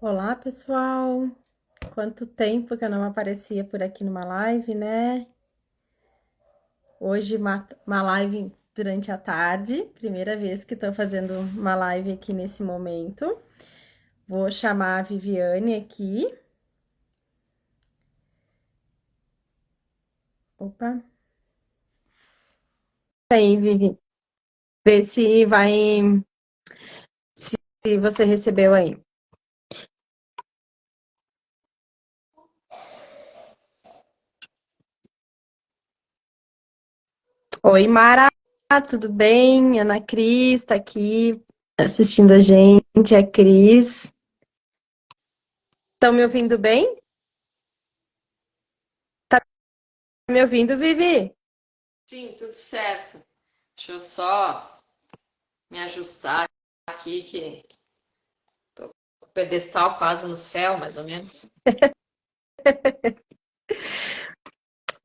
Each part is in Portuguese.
Olá, pessoal! Quanto tempo que eu não aparecia por aqui numa live, né? Hoje uma live durante a tarde, primeira vez que estou fazendo uma live aqui nesse momento. Vou chamar a Viviane aqui. Opa! Aí, Vivi, vê se vai, se você recebeu aí. Oi, Mara, tudo bem? Ana Cris tá aqui assistindo a gente, a Cris. Estão me ouvindo bem? Tá me ouvindo, Vivi? Sim, tudo certo. Deixa eu só me ajustar aqui, que tô com o pedestal quase no céu, mais ou menos.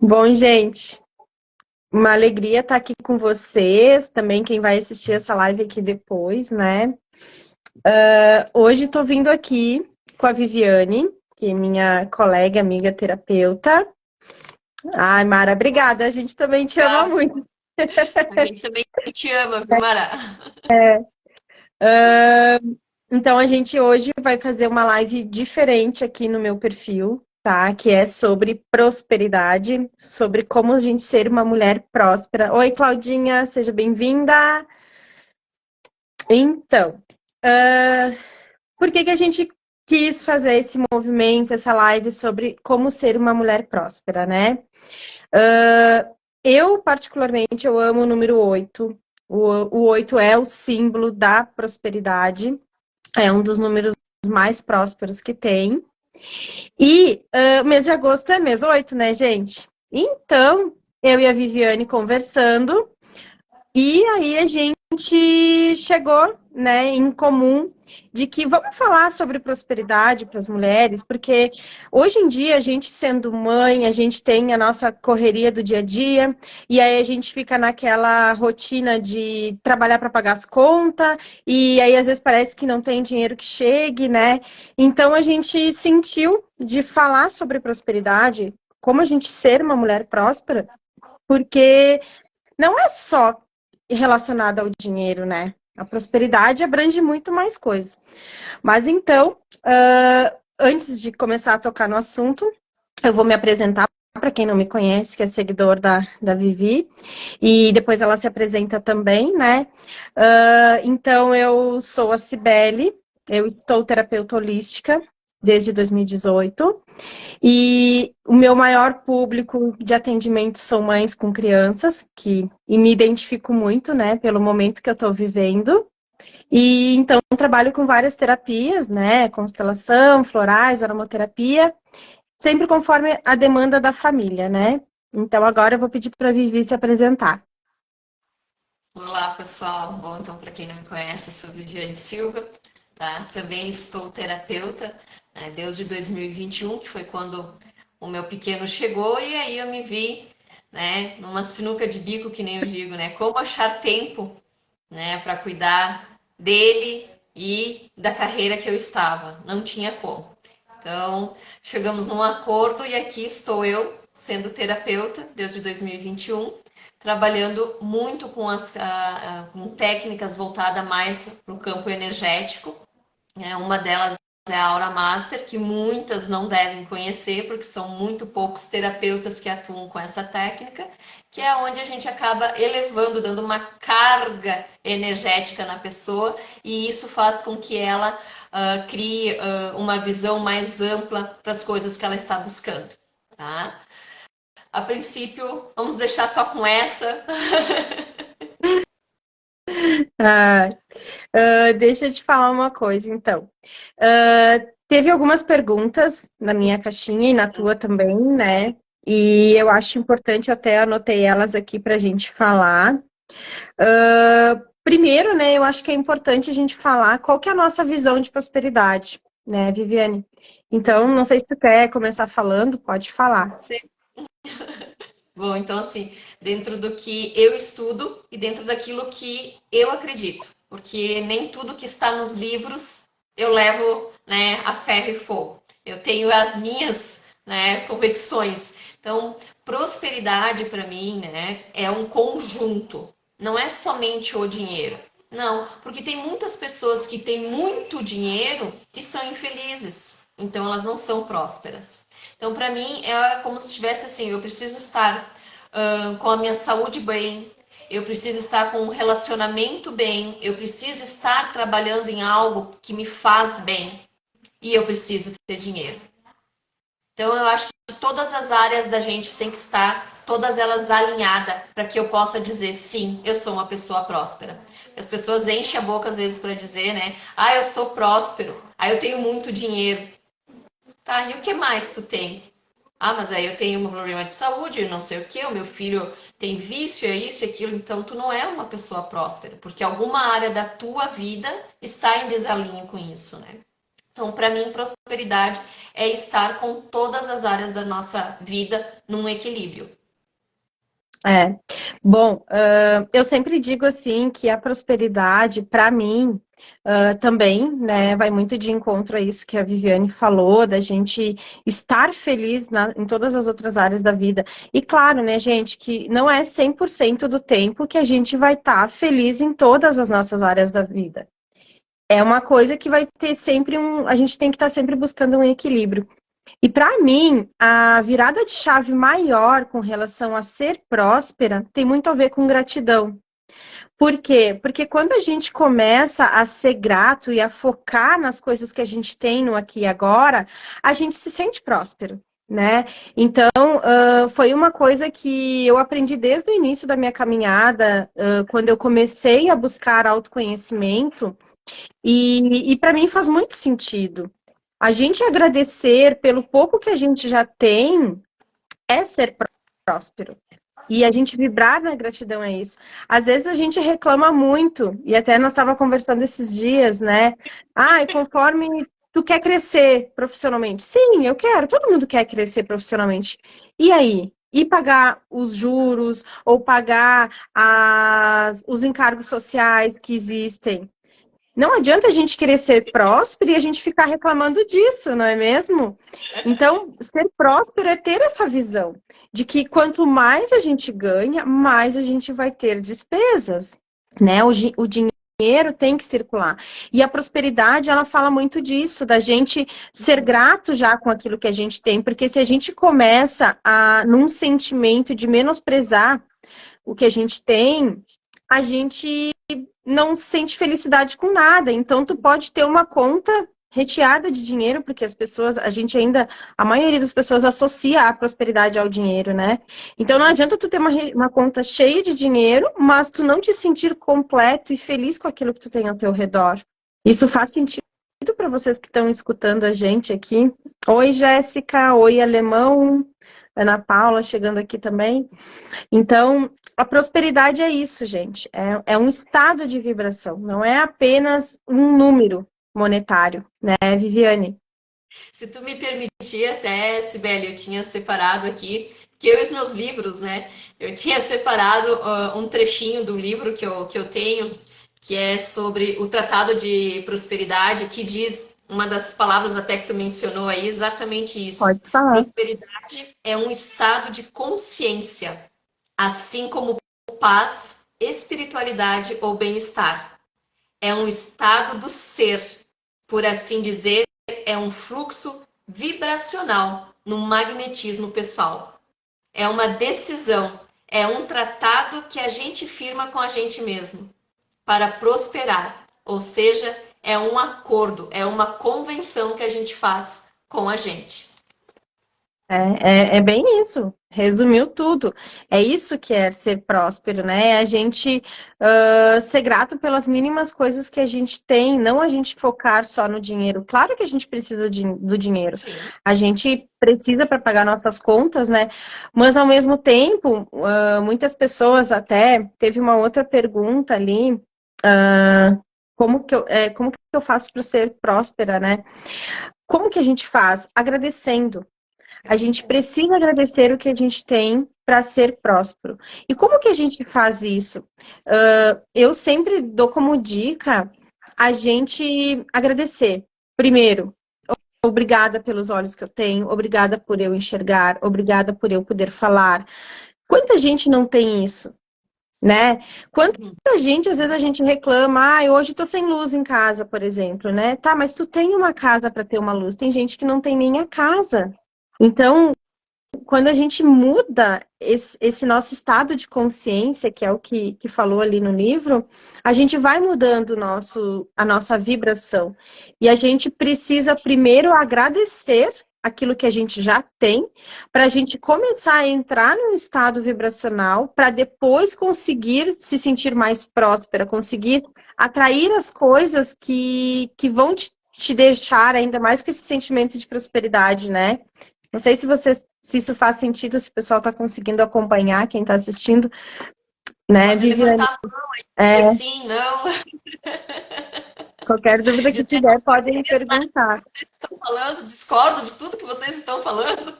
Bom, gente, uma alegria estar aqui com vocês, também quem vai assistir essa live aqui depois, né? Hoje estou vindo aqui com a Viviane, que é minha colega, amiga terapeuta. Ai, Mara, obrigada, a gente também te ama Tá? muito. A gente também te ama, viu, Mara? Então, a gente hoje vai fazer uma live diferente aqui no meu perfil, tá? Que é sobre prosperidade, sobre como a gente ser uma mulher próspera. Oi, Claudinha, seja bem-vinda. Então, por que que a gente quis fazer esse movimento, essa live sobre como ser uma mulher próspera, né? Eu, particularmente, eu amo o número 8. O 8 é o símbolo da prosperidade, é um dos números mais prósperos que tem. E mês de agosto é mês 8, né, gente? Então, eu e a Viviane conversando, e aí a gente chegou, né, em comum de que vamos falar sobre prosperidade para as mulheres, porque hoje em dia a gente sendo mãe, a gente tem a nossa correria do dia a dia, e aí a gente fica naquela rotina de trabalhar para pagar as contas, e aí às vezes parece que não tem dinheiro que chegue, né? Então a gente sentiu de falar sobre prosperidade, como a gente ser uma mulher próspera, porque não é só relacionada ao dinheiro, né? A prosperidade abrange muito mais coisas. Mas então, antes de começar a tocar no assunto, eu vou me apresentar para quem não me conhece, que é seguidor da Vivi, e depois ela se apresenta também, né? Então, eu sou a Cibele, eu estou terapeuta holística desde 2018. E o meu maior público de atendimento são mães com crianças, e me identifico muito, né, pelo momento que eu estou vivendo. E então trabalho com várias terapias, né, constelação, florais, aromaterapia, sempre conforme a demanda da família, né? Então agora eu vou pedir para a Vivi se apresentar. Olá, pessoal. Bom, então, para quem não me conhece, eu sou Viviane Silva, tá? Também estou terapeuta, né, desde 2021, que foi quando o meu pequeno chegou, e aí eu me vi, né, numa sinuca de bico, que nem eu digo, né? Como achar tempo, né, para cuidar dele e da carreira que eu estava. Não tinha como. Então, chegamos num acordo e aqui estou eu, sendo terapeuta desde 2021, trabalhando muito com técnicas voltadas mais para o campo energético. Uma delas é a Aura Master, que muitas não devem conhecer, porque são muito poucos terapeutas que atuam com essa técnica, que é onde a gente acaba elevando, dando uma carga energética na pessoa, e isso faz com que ela crie uma visão mais ampla para as coisas que ela está buscando. Tá? A princípio, vamos deixar só com essa. Ah, deixa eu te falar uma coisa, então. Teve algumas perguntas na minha caixinha e na tua também, né? E eu acho importante, eu até anotei elas aqui para a gente falar. Primeiro, né, eu acho que é importante a gente falar qual que é a nossa visão de prosperidade, né, Viviane? Então, não sei se tu quer começar falando, pode falar. Bom, então, assim, dentro do que eu estudo e dentro daquilo que eu acredito, porque nem tudo que está nos livros eu levo né, a ferro e fogo. Eu tenho as minhas, né, convicções. Então, prosperidade para mim, né, é um conjunto. Não é somente o dinheiro. Não, porque tem muitas pessoas que têm muito dinheiro e são infelizes. Então, elas não são prósperas. Então, para mim, é como se tivesse assim: eu preciso estar com a minha saúde bem, eu preciso estar com um relacionamento bem, eu preciso estar trabalhando em algo que me faz bem e eu preciso ter dinheiro. Então, eu acho que todas as áreas da gente tem que estar, todas elas alinhadas, para que eu possa dizer, sim, eu sou uma pessoa próspera. As pessoas enchem a boca às vezes para dizer, né? Ah, eu sou próspero, ah, eu tenho muito dinheiro. Tá, e o que mais tu tem? Ah, mas aí eu tenho um problema de saúde, não sei o que, o meu filho tem vício, é isso e aquilo, então tu não é uma pessoa próspera, porque alguma área da tua vida está em desalinho com isso, né? Então, para mim, prosperidade é estar com todas as áreas da nossa vida num equilíbrio. É. Bom, eu sempre digo assim que a prosperidade, para mim, também, né, vai muito de encontro a isso que a Viviane falou, da gente estar feliz em todas as outras áreas da vida. E claro, né, gente, que não é 100% do tempo que a gente vai estar feliz em todas as nossas áreas da vida. É uma coisa que vai ter sempre a gente tem que estar sempre buscando um equilíbrio. E para mim, a virada de chave maior com relação a ser próspera tem muito a ver com gratidão. Por quê? Porque quando a gente começa a ser grato e a focar nas coisas que a gente tem no aqui e agora, a gente se sente próspero, né? Então, foi uma coisa que eu aprendi desde o início da minha caminhada, quando eu comecei a buscar autoconhecimento, e para mim faz muito sentido. A gente agradecer pelo pouco que a gente já tem é ser próspero. E a gente vibrar na gratidão é isso. Às vezes a gente reclama muito, e até nós estávamos conversando esses dias, né? Ah, e conforme tu quer crescer profissionalmente. Sim, eu quero, todo mundo quer crescer profissionalmente. E aí? E pagar os juros, ou pagar os encargos sociais que existem? Não adianta a gente querer ser próspero e a gente ficar reclamando disso, não é mesmo? Então, ser próspero é ter essa visão de que quanto mais a gente ganha, mais a gente vai ter despesas, né? O dinheiro tem que circular. E a prosperidade, ela fala muito disso, da gente ser grato já com aquilo que a gente tem, porque se a gente começa num sentimento de menosprezar o que a gente tem, a gente não sente felicidade com nada. Então, tu pode ter uma conta recheada de dinheiro, porque as pessoas, a maioria das pessoas associa a prosperidade ao dinheiro, né? Então, não adianta tu ter uma conta cheia de dinheiro, mas tu não te sentir completo e feliz com aquilo que tu tem ao teu redor. Isso faz sentido para vocês que estão escutando a gente aqui? Oi, Jéssica. Oi, Alemão. Ana Paula chegando aqui também. Então, a prosperidade é isso, gente. É um estado de vibração, não é apenas um número monetário, né, Viviane? Se tu me permitir, até, Sibeli, eu tinha separado aqui, que eu e os meus livros, né? Eu tinha separado um trechinho do livro que eu tenho, que é sobre o Tratado de Prosperidade, que diz, uma das palavras até que tu mencionou aí, exatamente isso. Pode falar. Prosperidade é um estado de consciência, assim como paz, espiritualidade ou bem-estar. É um estado do ser, por assim dizer, é um fluxo vibracional no magnetismo pessoal. É uma decisão, é um tratado que a gente firma com a gente mesmo para prosperar. Ou seja, é um acordo, é uma convenção que a gente faz com a gente. É bem isso, resumiu tudo. É isso que é ser próspero, né? É a gente ser grato pelas mínimas coisas que a gente tem, não a gente focar só no dinheiro. Claro que a gente precisa do dinheiro, Sim. a gente precisa para pagar nossas contas, né? Mas ao mesmo tempo, muitas pessoas até teve uma outra pergunta ali. Como que eu faço para ser próspera, né? Como que a gente faz? Agradecendo. A gente precisa agradecer o que a gente tem para ser próspero. E como que a gente faz isso? Eu sempre dou como dica a gente agradecer. Primeiro, obrigada pelos olhos que eu tenho, obrigada por eu enxergar, obrigada por eu poder falar. Quanta gente não tem isso, né? Quanta gente, às vezes a gente reclama, hoje tô sem luz em casa, por exemplo, né? Tá, mas tu tem uma casa para ter uma luz. Tem gente que não tem nem a casa. Então, quando a gente muda esse nosso estado de consciência, que é o que falou ali no livro, a gente vai mudando a nossa vibração. E a gente precisa primeiro agradecer aquilo que a gente já tem, para a gente começar a entrar num estado vibracional, para depois conseguir se sentir mais próspera, conseguir atrair as coisas que vão te deixar ainda mais com esse sentimento de prosperidade, né? Não sei se isso faz sentido, se o pessoal está conseguindo acompanhar, quem está assistindo, né, Pode Viviane? levantar a mão aí, sim, não. Qualquer dúvida que Dizer tiver, podem me perguntar. que vocês estão falando, discordo de tudo que vocês estão falando.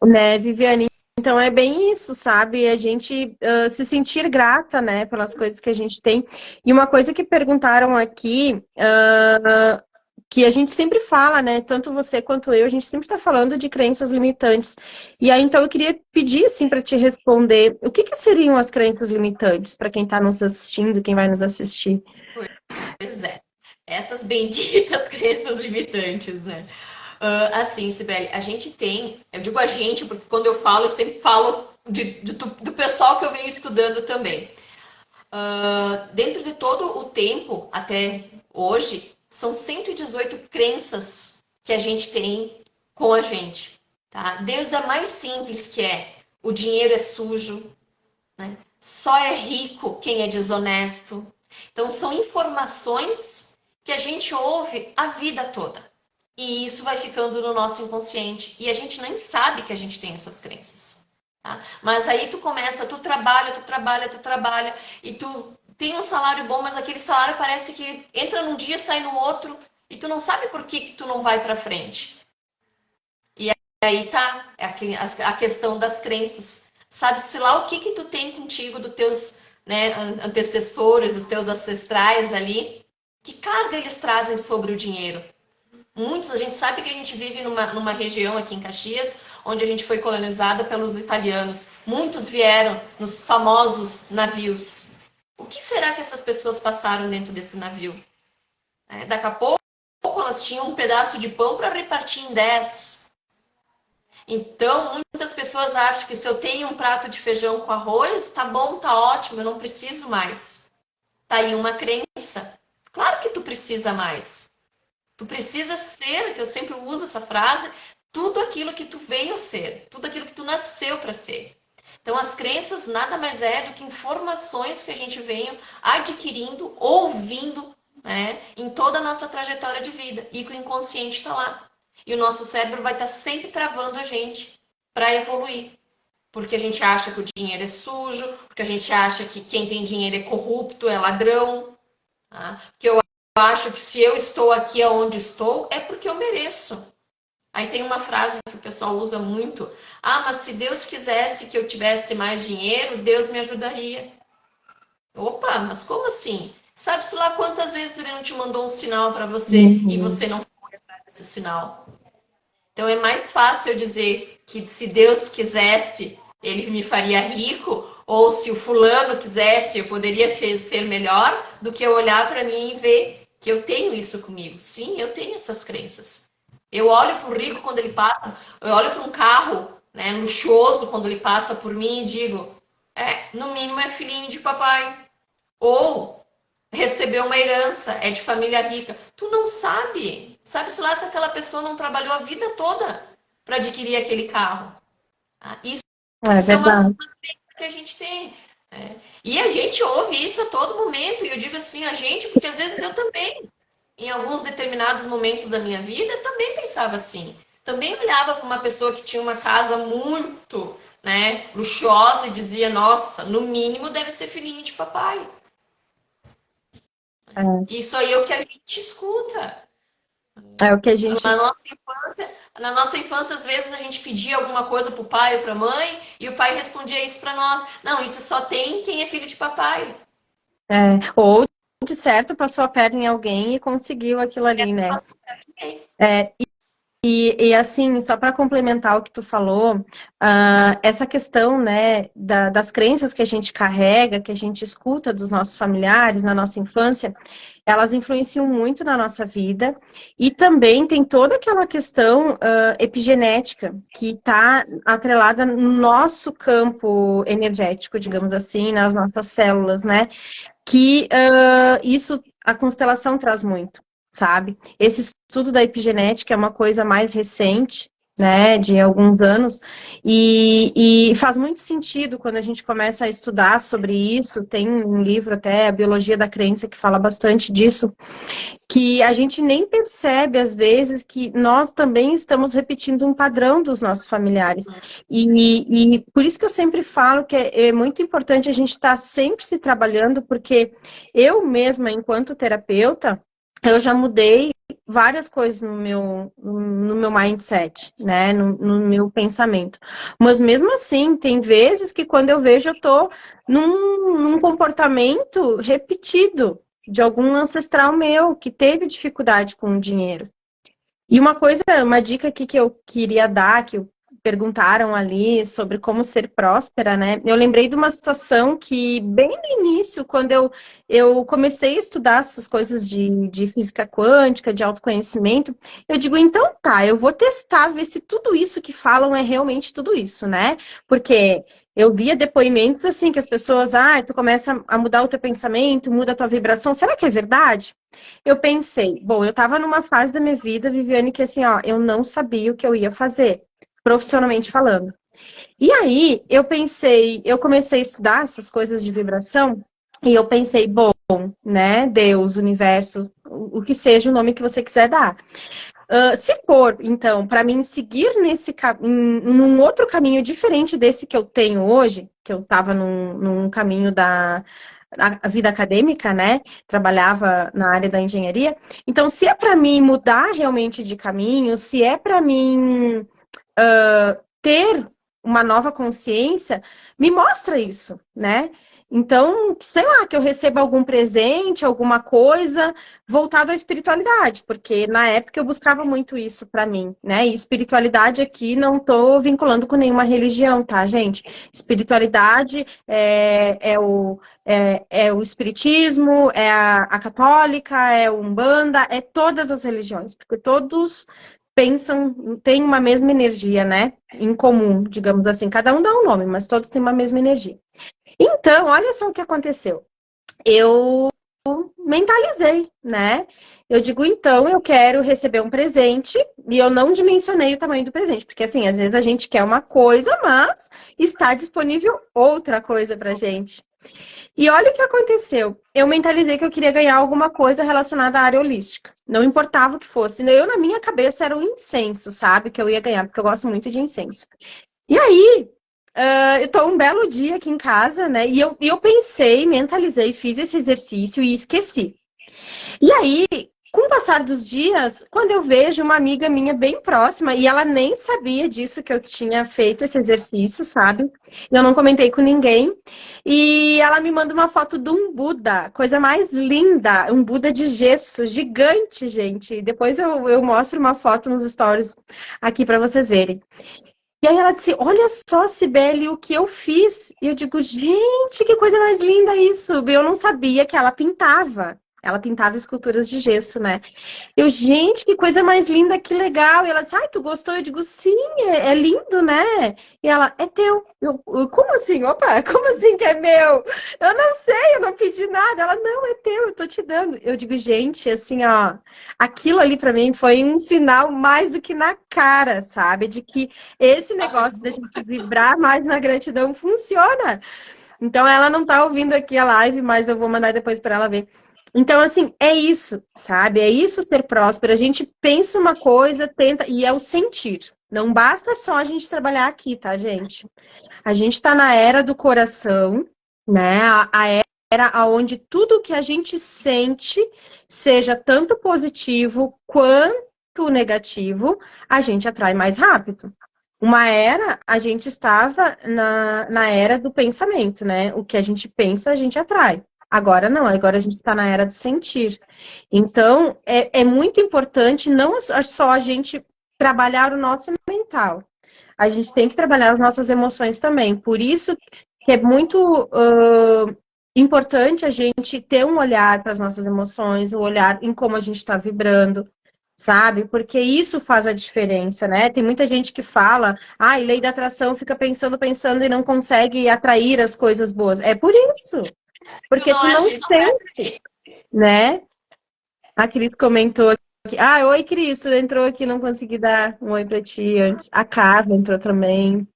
Né, Viviane? Então é bem isso, sabe? A gente se sentir grata, né, pelas coisas que a gente tem. E uma coisa que perguntaram aqui, que a gente sempre fala, né? Tanto você quanto eu, a gente sempre está falando de crenças limitantes. E aí, então, eu queria pedir, assim, para te responder, o que seriam as crenças limitantes para quem está nos assistindo, quem vai nos assistir? Pois é, essas benditas crenças limitantes, né? Assim, Sibeli, a gente tem, eu digo a gente, porque quando eu falo, eu sempre falo do pessoal que eu venho estudando também. Dentro de todo o tempo, até hoje, são 118 crenças que a gente tem com a gente, tá? Desde a mais simples, que é o dinheiro é sujo, né? Só é rico quem é desonesto. Então, são informações que a gente ouve a vida toda. E isso vai ficando no nosso inconsciente. E a gente nem sabe que a gente tem essas crenças. Tá? Mas aí tu começa, tu trabalha, e tu tem um salário bom, mas aquele salário parece que entra num dia, sai no outro, e tu não sabe por que tu não vai para frente. E aí tá a questão das crenças. Sabe-se lá o que tu tem contigo, dos teus, né, antecessores, os teus ancestrais ali, que carga eles trazem sobre o dinheiro. Muitos, a gente sabe que a gente vive numa região aqui em Caxias, onde a gente foi colonizada pelos italianos. Muitos vieram nos famosos navios. O que será que essas pessoas passaram dentro desse navio? Daqui a pouco elas tinham um pedaço de pão para repartir em 10. Então, muitas pessoas acham que se eu tenho um prato de feijão com arroz, tá bom, tá ótimo, eu não preciso mais. Tá aí uma crença. Claro que tu precisa mais. Tu precisa ser, que eu sempre uso essa frase, tudo aquilo que tu veio ser, tudo aquilo que tu nasceu para ser. Então, as crenças nada mais é do que informações que a gente vem adquirindo, ouvindo, né, em toda a nossa trajetória de vida. E que o inconsciente está lá. E o nosso cérebro vai estar sempre travando a gente para evoluir. Porque a gente acha que o dinheiro é sujo, porque a gente acha que quem tem dinheiro é corrupto, é ladrão. Tá? Porque eu acho que se eu estou aqui onde estou, é porque eu mereço. Aí tem uma frase que o pessoal usa muito. Mas se Deus quisesse que eu tivesse mais dinheiro, Deus me ajudaria. Opa, mas como assim? Sabe-se lá quantas vezes ele não te mandou um sinal para você e você não foi atrás desse sinal? Então é mais fácil eu dizer que se Deus quisesse, ele me faria rico, ou se o fulano quisesse, eu poderia ser melhor, do que eu olhar para mim e ver que eu tenho isso comigo. Sim, eu tenho essas crenças. Eu olho para o rico quando ele passa, eu olho para um carro, né, luxuoso quando ele passa por mim e digo, no mínimo é filhinho de papai. Ou recebeu uma herança, é de família rica. Tu não sabe. Sabe-se lá se aquela pessoa não trabalhou a vida toda para adquirir aquele carro. Isso é uma coisa que a gente tem. E a gente ouve isso a todo momento. E eu digo assim, a gente, porque às vezes eu também, em alguns determinados momentos da minha vida, também pensava assim. Também olhava para uma pessoa que tinha uma casa muito, né, luxuosa e dizia, nossa, no mínimo deve ser filhinho de papai. Isso aí é o que a gente escuta. É o que a gente... Na nossa infância, às vezes a gente pedia alguma coisa pro pai ou pra mãe e o pai respondia isso para nós. Não, isso só tem quem é filho de papai. Ou certo, passou a perna em alguém e conseguiu aquilo ali, né? E assim, só para complementar o que tu falou, essa questão, né, das crenças que a gente carrega, que a gente escuta dos nossos familiares na nossa infância, elas influenciam muito na nossa vida. E também tem toda aquela questão epigenética que está atrelada no nosso campo energético, digamos assim, nas nossas células, né? Que isso a constelação traz muito, sabe? Esse estudo da epigenética é uma coisa mais recente, né, de alguns anos, e faz muito sentido quando a gente começa a estudar sobre isso. Tem um livro até, A Biologia da Crença, que fala bastante disso, que a gente nem percebe, às vezes, que nós também estamos repetindo um padrão dos nossos familiares. E por isso que eu sempre falo que é muito importante a gente estar sempre se trabalhando, porque eu mesma, enquanto terapeuta, eu já mudei várias coisas no meu mindset, né, no meu pensamento. Mas mesmo assim, tem vezes que quando eu vejo, eu tô num comportamento repetido de algum ancestral meu que teve dificuldade com o dinheiro. E uma dica aqui que eu queria dar, que perguntaram ali sobre como ser próspera, né? Eu lembrei de uma situação que, bem no início, quando eu comecei a estudar essas coisas de física quântica, de autoconhecimento, eu digo, então tá, eu vou testar, ver se tudo isso que falam é realmente tudo isso, né? Porque eu via depoimentos assim, que as pessoas, tu começa a mudar o teu pensamento, muda a tua vibração, será que é verdade? Eu pensei, bom, eu estava numa fase da minha vida, Viviane, que assim, ó, eu não sabia o que eu ia fazer, profissionalmente falando. E aí, eu comecei a estudar essas coisas de vibração, e eu pensei, bom, né, Deus, universo, o que seja o nome que você quiser dar. Se for, então, para mim seguir num outro caminho diferente desse que eu tenho hoje, que eu estava num caminho da a vida acadêmica, né? Trabalhava na área da engenharia. Então, se é para mim mudar realmente de caminho, se é para mim ter uma nova consciência, me mostra isso, né? Então, sei lá, que eu receba algum presente, alguma coisa voltado à espiritualidade, porque na época eu buscava muito isso para mim, né? E espiritualidade aqui não tô vinculando com nenhuma religião, tá, gente? Espiritualidade é o espiritismo, é a católica, é o Umbanda, é todas as religiões, porque todos pensam, têm uma mesma energia, né? Em comum, digamos assim. Cada um dá um nome, mas todos têm uma mesma energia. Então, olha só o que aconteceu. Eu mentalizei, né? Eu digo, então, eu quero receber um presente, e eu não dimensionei o tamanho do presente, porque assim, às vezes a gente quer uma coisa, mas está disponível outra coisa pra gente. E olha o que aconteceu. Eu mentalizei que eu queria ganhar alguma coisa relacionada à área holística. Não importava o que fosse. Eu, na minha cabeça, era um incenso, sabe? Que eu ia ganhar, porque eu gosto muito de incenso. E aí, eu tô um belo dia aqui em casa, né? E eu pensei, mentalizei, fiz esse exercício e esqueci. E aí, com o passar dos dias, quando eu vejo uma amiga minha bem próxima, e ela nem sabia disso que eu tinha feito esse exercício, sabe? Eu não comentei com ninguém. E ela me manda uma foto de um Buda, coisa mais linda, um Buda de gesso, gigante, gente. Depois eu mostro uma foto nos stories aqui para vocês verem. E aí ela disse, olha só, Cibele, o que eu fiz. E eu digo, gente, que coisa mais linda isso. Eu não sabia que ela pintava. Ela pintava esculturas de gesso, né? Eu, gente, que coisa mais linda, que legal. E ela disse, ai, tu gostou? Eu digo, sim, é lindo, né? E ela, é teu. Como assim? Opa, como assim que é meu? Eu não sei, eu não pedi nada. Ela, não, é teu, eu tô te dando. Eu digo, gente, assim, ó, aquilo ali pra mim foi um sinal mais do que na cara, sabe? De que esse negócio da gente vibrar mais na gratidão funciona. Então ela não tá ouvindo aqui a live, mas eu vou mandar depois para ela ver. Então, assim, é isso, sabe? É isso ser próspero. A gente pensa uma coisa, tenta, e é o sentir. Não basta só a gente trabalhar aqui, tá, gente? A gente está na era do coração, né? A era onde tudo que a gente sente, seja tanto positivo quanto negativo, a gente atrai mais rápido. Uma era, a gente estava na era do pensamento, né? O que a gente pensa, a gente atrai. Agora não, agora a gente está na era do sentir. Então, é muito importante não só a gente trabalhar o nosso mental, a gente tem que trabalhar as nossas emoções também. Por isso que é muito importante a gente ter um olhar para as nossas emoções, um olhar em como a gente está vibrando, sabe? Porque isso faz a diferença, né? Tem muita gente que fala, lei da atração, fica pensando, pensando e não consegue atrair as coisas boas. É por isso. Tu Porque não tu não agir, não vai sente, ter. né? A Cris comentou aqui. Oi, Cris, tu entrou aqui, não consegui dar um oi pra ti antes. A Carla entrou também.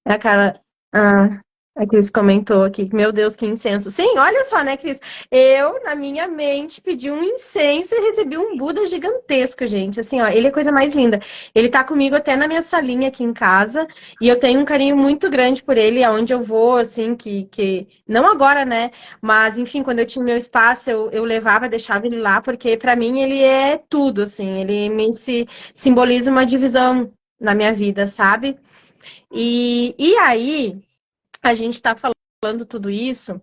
A Carla. Ah, a Cris comentou aqui. Meu Deus, que incenso. Sim, olha só, né, Cris? Eu, na minha mente, pedi um incenso e recebi um Buda gigantesco, gente. Assim, ó, ele é a coisa mais linda. Ele tá comigo até na minha salinha aqui em casa. E eu tenho um carinho muito grande por ele, aonde eu vou, assim, que... Não agora, né? Mas, enfim, quando eu tinha meu espaço, eu levava, deixava ele lá, porque pra mim ele é tudo, assim. Ele simboliza uma divisão na minha vida, sabe? E aí, a gente está falando tudo isso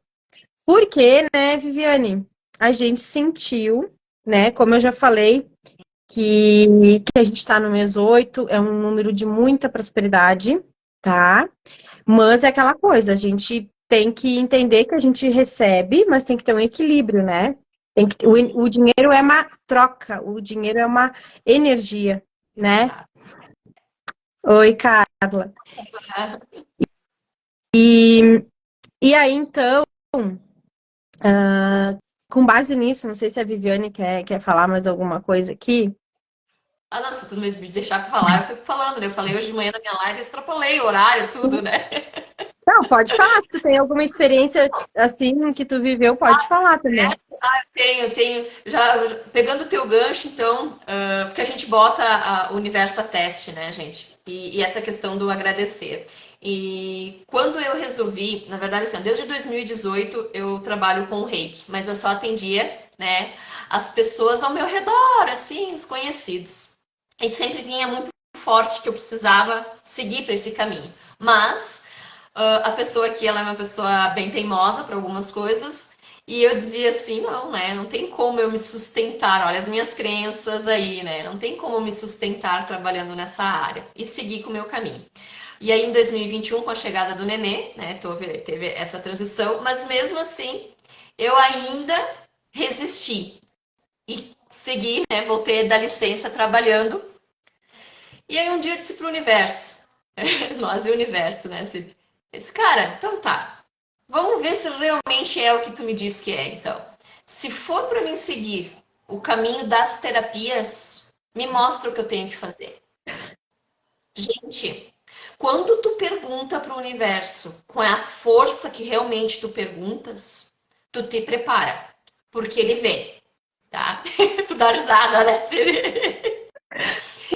porque, né, Viviane, a gente sentiu, né, como eu já falei, que a gente está no mês 8 é um número de muita prosperidade, tá? Mas é aquela coisa, a gente tem que entender que a gente recebe, mas tem que ter um equilíbrio, né? O dinheiro é uma troca, o dinheiro é uma energia, né? Oi, Carla. E aí, então, com base nisso, não sei se a Viviane quer falar mais alguma coisa aqui. Ah, não, se tu me deixar pra falar, eu fico falando, né? Eu falei hoje de manhã na minha live, extrapolei o horário, tudo, né? Não, pode falar. Se tu tem alguma experiência assim que tu viveu, pode falar também. Tenho. Já pegando o teu gancho, então, porque a gente bota o universo a teste, né, gente? E essa questão do agradecer. E quando eu resolvi, na verdade, assim, desde 2018 eu trabalho com o Reiki, mas eu só atendia, né, as pessoas ao meu redor, assim, os conhecidos. E sempre vinha muito forte que eu precisava seguir para esse caminho. Mas a pessoa aqui, ela é uma pessoa bem teimosa para algumas coisas, e eu dizia assim, não, né, não tem como eu me sustentar, olha as minhas crenças aí, né, não tem como eu me sustentar trabalhando nessa área, e seguir com o meu caminho. E aí em 2021, com a chegada do nenê, né, teve essa transição, mas mesmo assim, eu ainda resisti, e segui, né, voltei da licença trabalhando, e aí um dia eu disse pro universo, nós e o universo, né, esse cara, então tá, vamos ver se realmente é o que tu me diz que é, então. Se for para mim seguir o caminho das terapias, me mostra o que eu tenho que fazer. Gente, quando tu pergunta para o universo com a força que realmente tu perguntas, tu te prepara, porque ele vem, tá? Tu dá risada, né?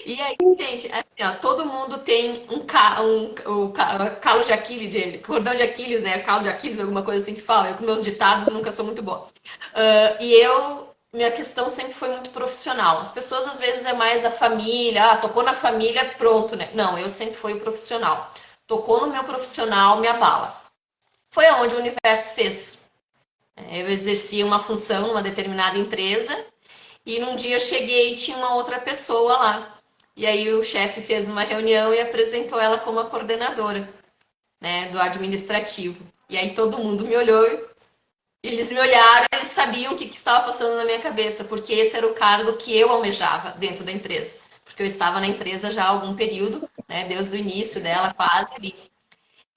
E aí, gente, assim, ó, todo mundo tem calo de Aquiles, cordão de Aquiles, né? Calo de Aquiles, alguma coisa assim que fala. Eu com meus ditados nunca sou muito boa. Minha questão sempre foi muito profissional. As pessoas às vezes é mais a família, tocou na família, pronto, né? Não, eu sempre fui o profissional. Tocou no meu profissional, me abala. Foi aonde o universo fez. Eu exercia uma função numa determinada empresa e num dia eu cheguei e tinha uma outra pessoa lá. E aí o chefe fez uma reunião e apresentou ela como a coordenadora, né, do administrativo. E aí todo mundo me olhou, eles me olharam, eles sabiam o que estava passando na minha cabeça, porque esse era o cargo que eu almejava dentro da empresa. Porque eu estava na empresa já há algum período, né, desde o início dela, quase ali.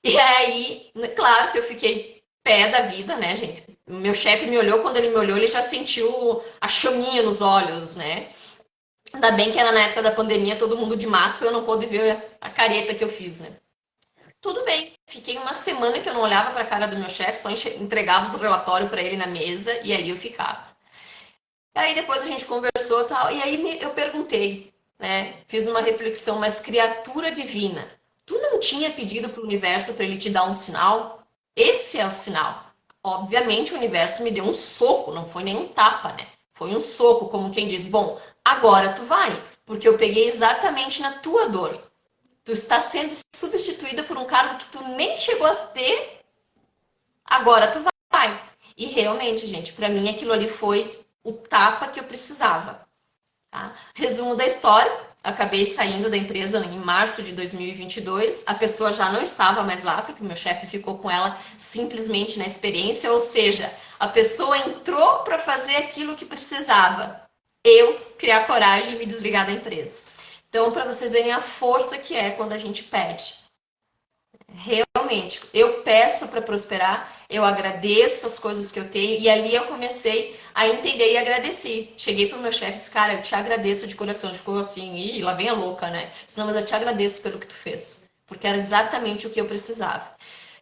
E aí, claro que eu fiquei pé da vida, né, gente? O meu chefe me olhou, quando ele me olhou, ele já sentiu a chaminha nos olhos, né? Ainda bem que era na época da pandemia, todo mundo de máscara, eu não pude ver a careta que eu fiz, né? Tudo bem, fiquei uma semana que eu não olhava para a cara do meu chefe, só entregava os relatórios para ele na mesa e ali eu ficava. Aí depois a gente conversou e tal, e aí eu perguntei, né? Fiz uma reflexão, mas criatura divina, tu não tinha pedido para o universo para ele te dar um sinal? Esse é o sinal. Obviamente o universo me deu um soco, não foi nem um tapa, né? Foi um soco, como quem diz, bom, agora tu vai, porque eu peguei exatamente na tua dor. Tu está sendo substituída por um cargo que tu nem chegou a ter, agora tu vai. E realmente, gente, para mim aquilo ali foi o tapa que eu precisava. Tá? Resumo da história, acabei saindo da empresa em março de 2022, a pessoa já não estava mais lá, porque o meu chefe ficou com ela simplesmente na experiência, ou seja, a pessoa entrou para fazer aquilo que precisava. Eu criar coragem e me desligar da empresa. Então, para vocês verem a força que é quando a gente pede. Realmente, eu peço para prosperar, eu agradeço as coisas que eu tenho, e ali eu comecei a entender e agradeci. Cheguei pro meu chefe e disse, cara, eu te agradeço de coração. Ele ficou assim, ih, lá vem a louca, né? Disse, não, mas eu te agradeço pelo que tu fez, porque era exatamente o que eu precisava.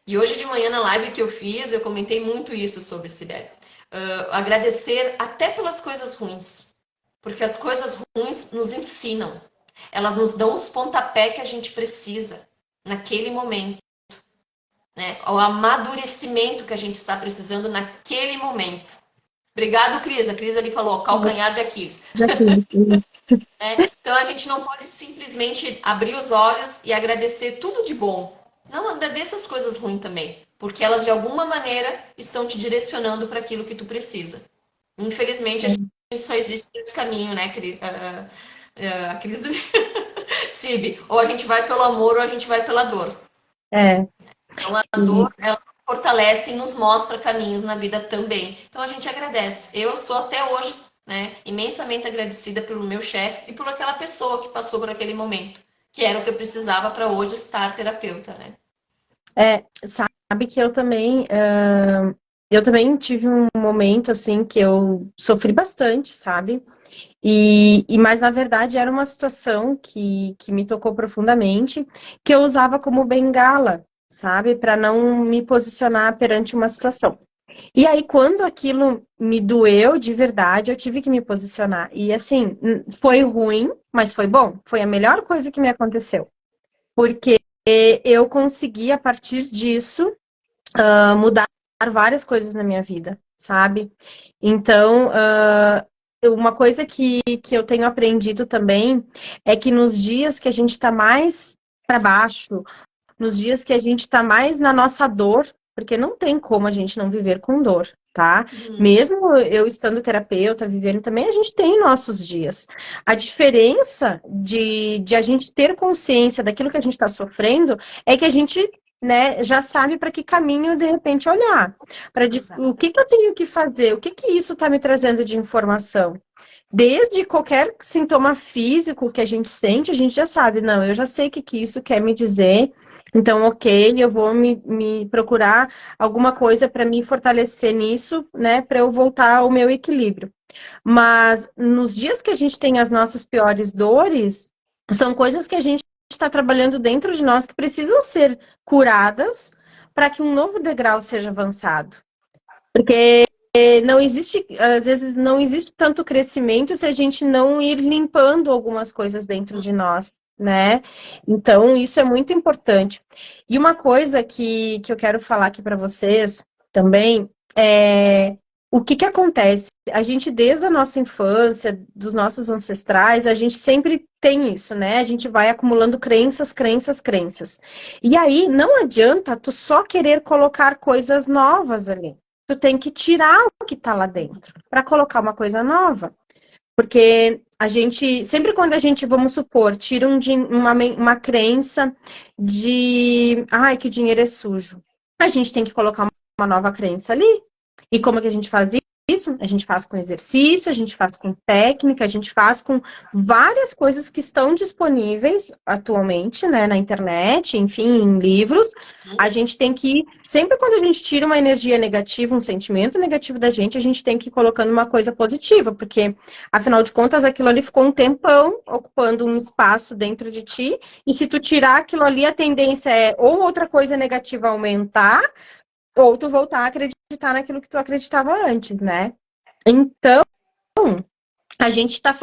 E hoje de manhã na live que eu fiz, eu comentei muito isso sobre Sibeli. Agradecer até pelas coisas ruins, porque as coisas ruins nos ensinam, elas nos dão os pontapé que a gente precisa naquele momento, né? O amadurecimento que a gente está precisando naquele momento. Obrigado, Cris. A Cris ali falou calcanhar de Aquiles. Então a gente não pode simplesmente abrir os olhos e agradecer tudo de bom. Não, agradeça as coisas ruins também, porque elas de alguma maneira estão te direcionando para aquilo que tu precisa. Infelizmente, a gente só existe nesse caminho, né, Cris? Cris... Sib, ou a gente vai pelo amor ou a gente vai pela dor. Então a dor, ela fortalece e nos mostra caminhos na vida também. Então a gente agradece. Eu sou até hoje, né, imensamente agradecida pelo meu chefe e por aquela pessoa que passou por aquele momento, que era o que eu precisava para hoje estar terapeuta, né? Sabe que eu também tive um momento assim que eu sofri bastante, sabe? Mas na verdade era uma situação que me tocou profundamente, que eu usava como bengala, sabe? Para não me posicionar perante uma situação. E aí, quando aquilo me doeu de verdade, eu tive que me posicionar. E assim, foi ruim, mas foi bom. Foi a melhor coisa que me aconteceu. Porque eu consegui, a partir disso, mudar várias coisas na minha vida, sabe? Então, uma coisa que eu tenho aprendido também é que nos dias que a gente está mais para baixo, nos dias que a gente está mais na nossa dor, porque não tem como a gente não viver com dor, tá? Mesmo eu estando terapeuta, vivendo também, a gente tem nossos dias. A diferença de a gente ter consciência daquilo que a gente está sofrendo é que a gente, né, já sabe para que caminho de repente olhar, para o que eu tenho que fazer, o que isso está me trazendo de informação. Desde qualquer sintoma físico que a gente sente, a gente já sabe, não, eu já sei o que isso quer me dizer, então, ok, eu vou me procurar alguma coisa para me fortalecer nisso, né, para eu voltar ao meu equilíbrio. Mas nos dias que a gente tem as nossas piores dores, são coisas que a gente está trabalhando dentro de nós que precisam ser curadas para que um novo degrau seja avançado. Porque não existe, às vezes, não existe tanto crescimento se a gente não ir limpando algumas coisas dentro de nós, né? Então, isso é muito importante. E uma coisa que eu quero falar aqui para vocês também é o que acontece? A gente, desde a nossa infância, dos nossos ancestrais, a gente sempre tem isso, né? A gente vai acumulando crenças, crenças, crenças. E aí, não adianta tu só querer colocar coisas novas ali. Tu tem que tirar o que tá lá dentro para colocar uma coisa nova. Porque a gente, sempre quando a gente, vamos supor, tira uma crença de, ai, que dinheiro é sujo. A gente tem que colocar uma nova crença ali. E como que a gente faz isso? A gente faz com exercício, a gente faz com técnica, a gente faz com várias coisas que estão disponíveis atualmente, né, na internet, enfim, em livros. A gente tem que, sempre quando a gente tira uma energia negativa, um sentimento negativo da gente, a gente tem que ir colocando uma coisa positiva, porque, afinal de contas, aquilo ali ficou um tempão ocupando um espaço dentro de ti, e se tu tirar aquilo ali, a tendência é ou outra coisa negativa aumentar, ou tu voltar a acreditar naquilo que tu acreditava antes, né? Então, a gente está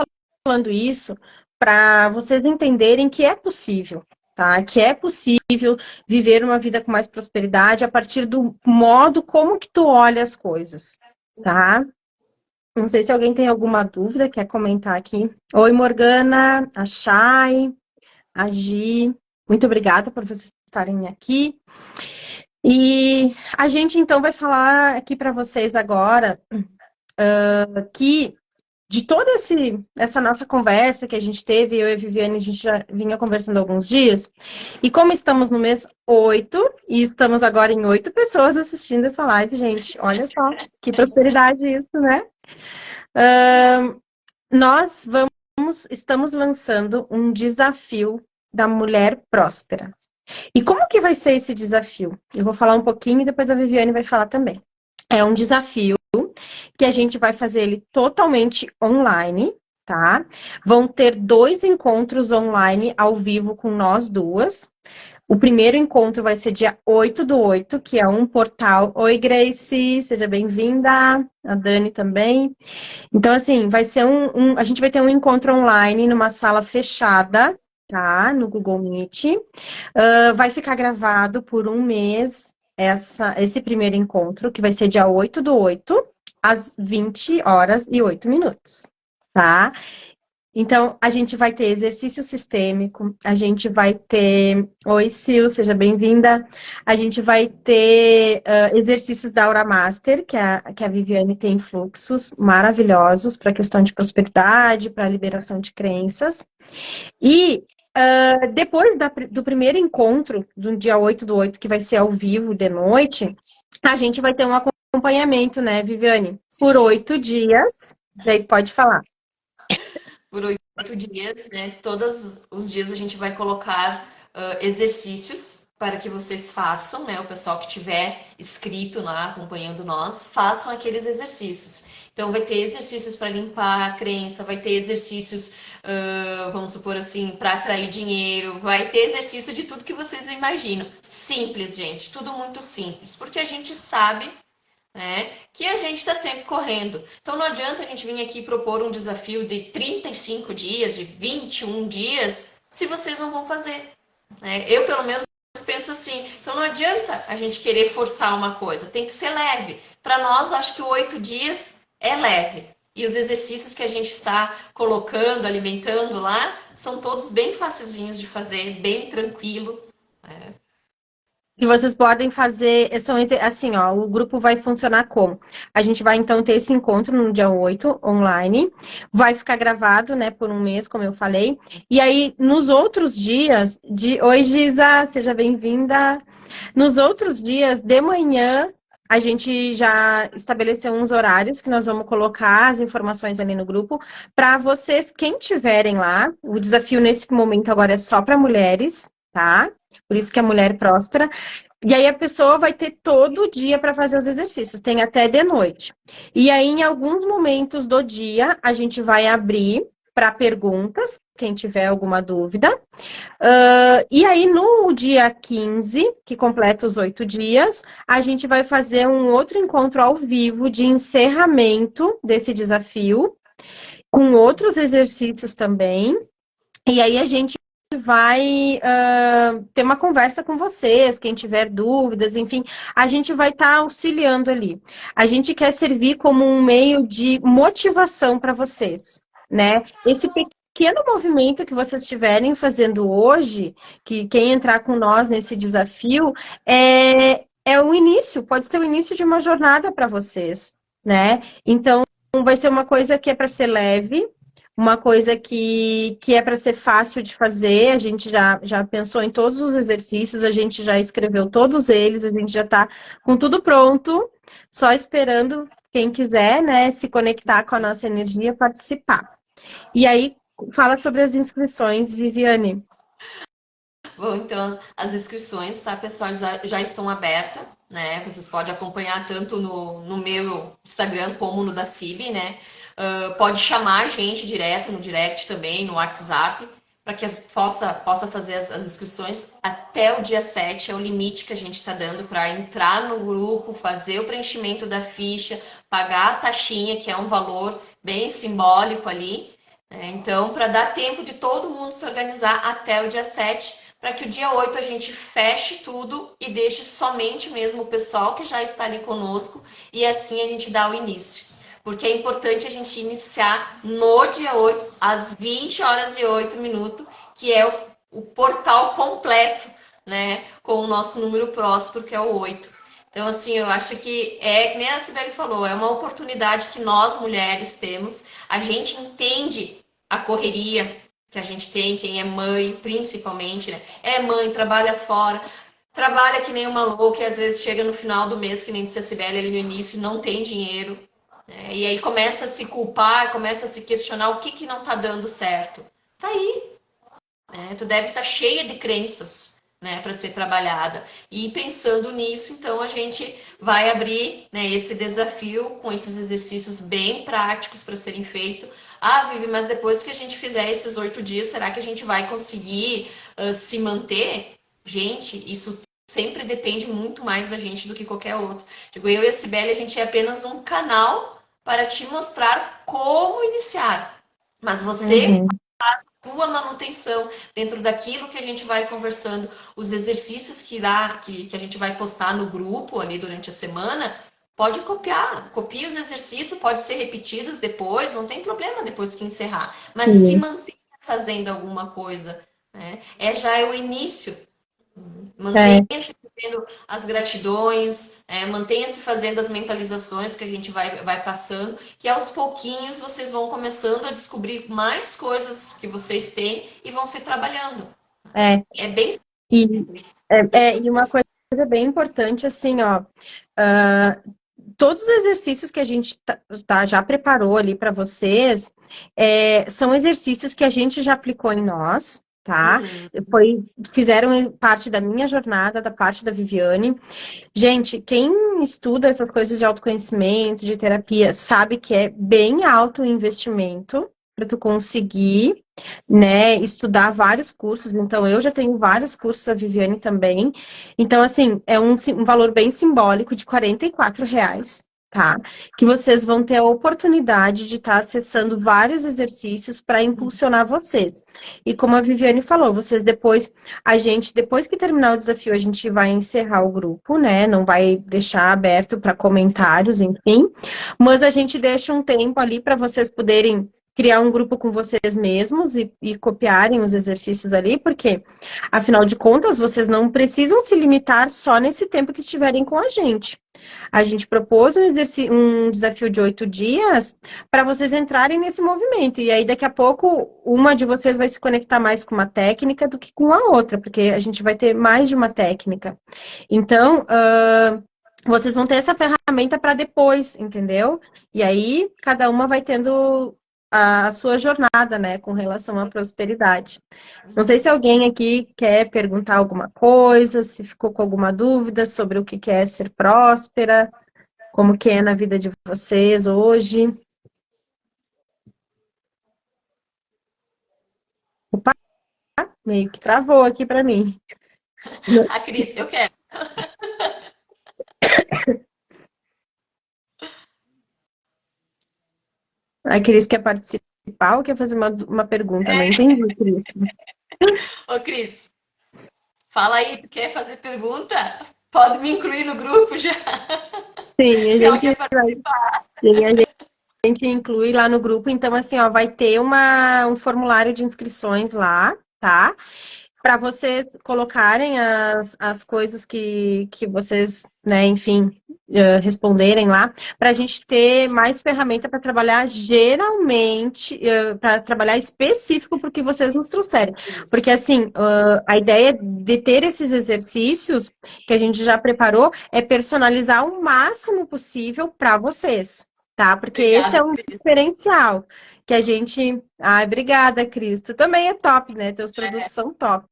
falando isso para vocês entenderem que é possível, tá? Que é possível viver uma vida com mais prosperidade a partir do modo como que tu olha as coisas, tá? Não sei se alguém tem alguma dúvida, quer comentar aqui. Oi, Morgana, a Chay, a Gi. Muito obrigada por vocês estarem aqui. E a gente então vai falar aqui para vocês agora que de toda essa nossa conversa que a gente teve, eu e a Viviane, a gente já vinha conversando há alguns dias, e como estamos no mês 8 e estamos agora em 8 pessoas assistindo essa live, gente, olha só, que prosperidade isso, né? Nós estamos lançando um desafio da mulher próspera. E como que vai ser esse desafio? Eu vou falar um pouquinho e depois a Viviane vai falar também. É um desafio que a gente vai fazer ele totalmente online, tá? Vão ter 2 encontros online ao vivo com nós duas. O primeiro encontro vai ser dia 8/8, que é um portal. Oi, Grace, seja bem-vinda. A Dani também. Então, assim, vai ser a gente vai ter um encontro online numa sala fechada, tá? No Google Meet. Vai ficar gravado por um mês esse primeiro encontro, que vai ser dia 8/8, às 20h08, tá? Então, a gente vai ter exercício sistêmico, a gente vai ter. Oi, Sil, seja bem-vinda. A gente vai ter exercícios da Aura Master, que a Viviane tem fluxos maravilhosos para questão de prosperidade, para liberação de crenças. E depois do primeiro encontro, do dia 8/8, que vai ser ao vivo de noite, a gente vai ter um acompanhamento, né, Viviane? Por 8 dias. Daí pode falar. Por 8 dias, né? Todos os dias a gente vai colocar exercícios para que vocês façam, né? O pessoal que tiver inscrito lá, acompanhando nós, façam aqueles exercícios. Então, vai ter exercícios para limpar a crença, vai ter exercícios, vamos supor assim, para atrair dinheiro, vai ter exercício de tudo que vocês imaginam. Simples, gente, tudo muito simples, porque a gente sabe, né, que a gente está sempre correndo. Então não adianta a gente vir aqui propor um desafio de 35 dias, de 21 dias, se vocês não vão fazer. Né? Eu, pelo menos, penso assim. Então não adianta a gente querer forçar uma coisa, tem que ser leve. Para nós, acho que 8 dias é leve. E os exercícios que a gente está colocando, alimentando lá, são todos bem facilzinhos de fazer, bem tranquilo. Né? E vocês podem fazer, assim, ó, o grupo vai funcionar como? A gente vai, então, ter esse encontro no dia 8, online, vai ficar gravado, né, por um mês, como eu falei, e aí, nos outros dias, Oi, Giza, seja bem-vinda! Nos outros dias, de manhã, a gente já estabeleceu uns horários que nós vamos colocar as informações ali no grupo, para vocês, quem tiverem lá, o desafio nesse momento agora é só para mulheres, tá? Por isso que a mulher próspera. E aí a pessoa vai ter todo o dia para fazer os exercícios, tem até de noite. E aí, em alguns momentos do dia, a gente vai abrir para perguntas, quem tiver alguma dúvida. E aí, no dia 15, que completa os 8 dias, a gente vai fazer um outro encontro ao vivo de encerramento desse desafio, com outros exercícios também. E aí a gente vai ter uma conversa com vocês, quem tiver dúvidas, enfim, a gente vai estar auxiliando ali. A gente quer servir como um meio de motivação para vocês, né? Esse pequeno movimento que vocês estiverem fazendo hoje, que quem entrar com nós nesse desafio, é o início, pode ser o início de uma jornada para vocês, né? Então, vai ser uma coisa que é para ser leve, uma coisa que é para ser fácil de fazer. A gente já pensou em todos os exercícios, a gente já escreveu todos eles, a gente já está com tudo pronto, só esperando quem quiser, né, se conectar com a nossa energia, participar. E aí, fala sobre as inscrições, Viviane. Bom, então as inscrições, tá, pessoal, já estão abertas, né? Vocês podem acompanhar tanto no meu Instagram como no da CIB, né? Pode chamar a gente direto no direct também, no WhatsApp, para que possa fazer as inscrições até o dia 7, é o limite que a gente está dando para entrar no grupo, fazer o preenchimento da ficha, pagar a taxinha, que é um valor bem simbólico ali. Então, para dar tempo de todo mundo se organizar até o dia 7, para que o dia 8 a gente feche tudo e deixe somente mesmo o pessoal que já está ali conosco, e assim a gente dá o início. Porque é importante a gente iniciar no dia 8, às 20h08, que é o portal completo né, com o nosso número próspero, que é o 8. Então, assim, eu acho que é, nem a Sibeli falou, é uma oportunidade que nós mulheres temos. A gente entende a correria que a gente tem, quem é mãe, principalmente, né? É mãe, trabalha fora, trabalha que nem uma louca e às vezes chega no final do mês, que nem disse a Sibeli ali no início, não tem dinheiro. Né? E aí começa a se culpar, começa a se questionar o que não tá dando certo. Tá aí, né? Tu deve estar cheia de crenças, né, para ser trabalhada. E pensando nisso, então a gente vai abrir, né, esse desafio com esses exercícios bem práticos para serem feitos. Ah, Vivi, mas depois que a gente fizer esses 8 dias, será que a gente vai conseguir se manter? Gente, isso sempre depende muito mais da gente do que qualquer outro. Digo, eu e a Cibele, a gente é apenas um canal para te mostrar como iniciar. Mas você tua manutenção dentro daquilo que a gente vai conversando, os exercícios que a gente vai postar no grupo ali durante a semana, pode copiar, copia os exercícios, pode ser repetidos depois, não tem problema depois que encerrar, mas se Sim. mantenha fazendo alguma coisa, né? Já é o início. É. Mantenha-se fazendo as gratidões, mantenha-se fazendo as mentalizações que a gente vai passando, que aos pouquinhos vocês vão começando a descobrir mais coisas que vocês têm e vão se trabalhando. É. É bem E, simples. e uma coisa bem importante, assim, ó, todos os exercícios que a gente já preparou ali para vocês, são exercícios que a gente já aplicou em nós, tá? Fizeram parte da minha jornada, da parte da Viviane. Gente, quem estuda essas coisas de autoconhecimento, de terapia, sabe que é bem alto o investimento para tu conseguir, né, estudar vários cursos. Então, eu já tenho vários cursos, a Viviane também. Então, assim, é um valor bem simbólico de R$ 44, tá? Que vocês vão ter a oportunidade de estar acessando vários exercícios para impulsionar vocês. E como a Viviane falou, vocês depois, depois que terminar o desafio, a gente vai encerrar o grupo, né? Não vai deixar aberto para comentários, enfim. Mas a gente deixa um tempo ali para vocês poderem criar um grupo com vocês mesmos e copiarem os exercícios ali, porque, afinal de contas, vocês não precisam se limitar só nesse tempo que estiverem com a gente. A gente propôs um desafio de 8 dias para vocês entrarem nesse movimento. E aí, daqui a pouco, uma de vocês vai se conectar mais com uma técnica do que com a outra, porque a gente vai ter mais de uma técnica. Então, vocês vão ter essa ferramenta para depois, entendeu? E aí, cada uma vai tendo a sua jornada, né, com relação à prosperidade. Não sei se alguém aqui quer perguntar alguma coisa, se ficou com alguma dúvida sobre o que é ser próspera, como que é na vida de vocês hoje. Opa, meio que travou aqui para mim. A Cris, eu quero. A Cris quer participar ou quer fazer uma pergunta? Não entendi, Cris. Ô, Cris, fala aí, tu quer fazer pergunta? Pode me incluir no grupo já. Sim, Acho que ela quer participar. sim, a gente inclui lá no grupo. Então, assim, ó, vai ter um formulário de inscrições lá, tá? Para vocês colocarem as coisas que vocês, né, enfim, responderem lá, para a gente ter mais ferramenta para trabalhar geralmente, para trabalhar específico para o que vocês nos trouxerem. Porque, assim, a ideia de ter esses exercícios que a gente já preparou é personalizar o máximo possível para vocês, tá? Porque esse é Obrigada, um Cris. diferencial que a gente... Ai, obrigada, Cris. Tu também é top, né? Teus produtos são top.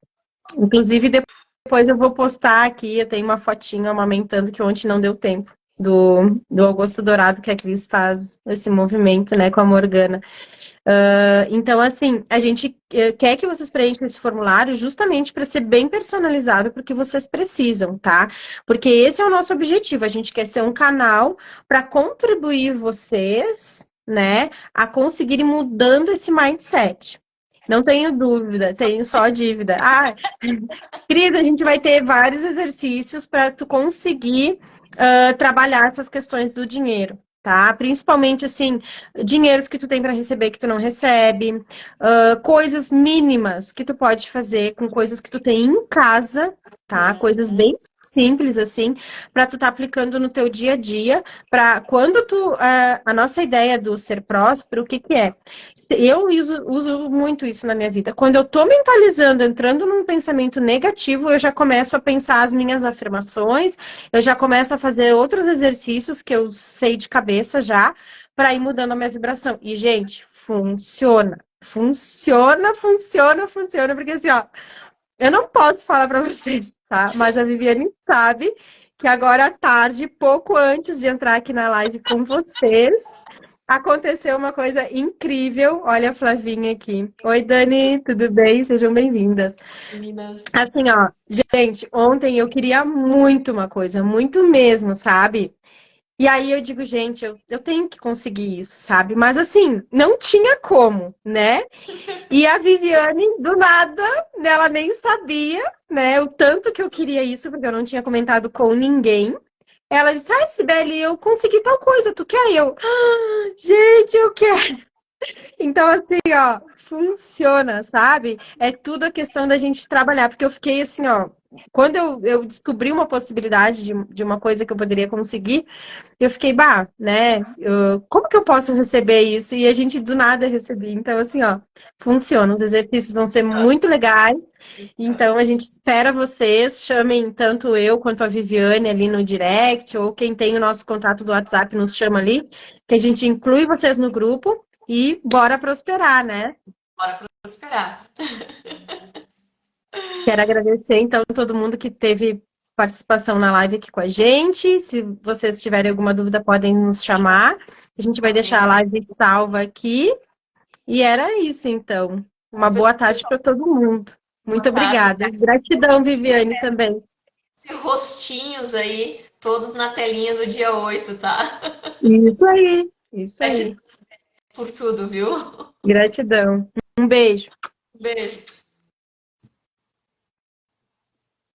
Inclusive, depois eu vou postar aqui, eu tenho uma fotinha amamentando que ontem não deu tempo, do Agosto Dourado, que a Cris faz esse movimento, né, com a Morgana. Então, assim, a gente quer que vocês preencham esse formulário justamente para ser bem personalizado para o que vocês precisam, tá? Porque esse é o nosso objetivo, a gente quer ser um canal para contribuir vocês, né, a conseguirem mudando esse mindset. Não tenho dúvida, tenho só dívida. Ah, querida, a gente vai ter vários exercícios para tu conseguir trabalhar essas questões do dinheiro, tá? Principalmente, assim, dinheiros que tu tem para receber que tu não recebe, coisas mínimas que tu pode fazer com coisas que tu tem em casa, tá? Coisas bem simples, assim, para tu tá aplicando no teu dia a dia, para quando tu... a nossa ideia do ser próspero, o que que é? Eu uso muito isso na minha vida. Quando eu tô mentalizando, entrando num pensamento negativo, eu já começo a pensar as minhas afirmações, eu já começo a fazer outros exercícios que eu sei de cabeça já, para ir mudando a minha vibração. E, gente, funciona. Funciona, funciona, funciona, porque assim, ó, eu não posso falar para vocês, tá? Mas a Viviane sabe que agora à tarde, pouco antes de entrar aqui na live com vocês, aconteceu uma coisa incrível. Olha a Flavinha aqui. Oi, Dani, tudo bem? Sejam bem-vindas. Meninas. Assim, ó, gente, ontem eu queria muito uma coisa, muito mesmo, sabe? E aí eu digo, gente, eu tenho que conseguir isso, sabe? Mas assim, não tinha como, né? E a Viviane, do nada, ela nem sabia, né, o tanto que eu queria isso, porque eu não tinha comentado com ninguém. Ela disse, ai, Sibeli, eu consegui tal coisa, tu quer? E eu, gente, eu quero. Então, assim, ó, funciona, sabe? É tudo a questão da gente trabalhar, porque eu fiquei assim, ó, quando eu descobri uma possibilidade de uma coisa que eu poderia conseguir, eu fiquei, bah, né? Como que eu posso receber isso? E a gente do nada recebia. Então, assim, ó, funciona. Os exercícios vão ser muito legais. Então, a gente espera vocês. Chamem tanto eu quanto a Viviane ali no direct, ou quem tem o nosso contato do WhatsApp nos chama ali, que a gente inclui vocês no grupo e bora prosperar, né? Bora prosperar. Quero agradecer, então, todo mundo que teve participação na live aqui com a gente. Se vocês tiverem alguma dúvida, podem nos chamar. A gente vai deixar a live salva aqui. E era isso, então. Uma boa tarde para todo mundo. Muito Boa tarde. obrigada. Gratidão, Viviane, também. E rostinhos aí, todos na telinha do dia 8, tá? Isso aí. Isso aí. Gratidão por tudo, viu? Gratidão. Um beijo. Beijo.